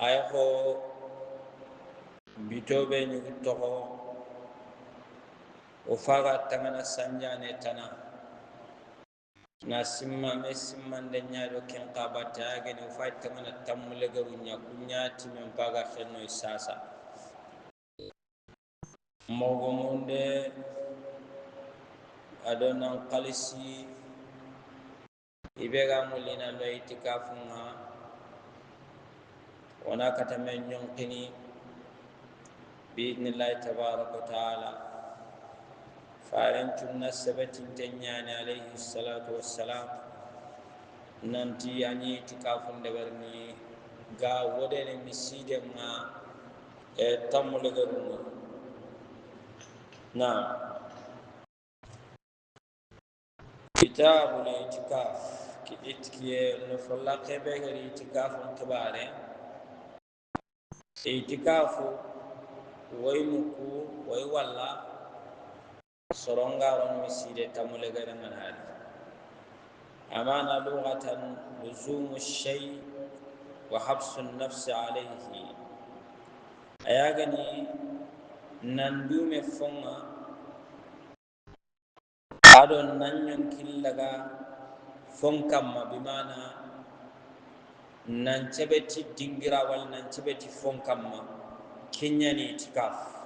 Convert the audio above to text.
ay ho bitobe ni toho o faga tangana sanjane tana na simma me simmande nyaado ken qabata agene o fay tangana tammule garunya kunyati men baga fenno isasa mogo monde adonan qalisi ibega mulina lo itikafunga wana katamen nyonkini باذن الله تبارك وتعالى فارنتنا سبت تنيان عليه الصلاه والسلام nanti ani tikafun debarni ga wodene miside ma tamule garuni na kitabul itikaf ki itkiye no folla kebe gari itikafun kibare itikafu waymuku way walla sorongaron miside tamule garan hadi amana lughatan luzum الشيء وحبس النفس عليه ayagani nandume fonga adon nanyon killaga fonkamma bimana nan cebeti dingira wal nan cebeti fonkamma kenyani itikaf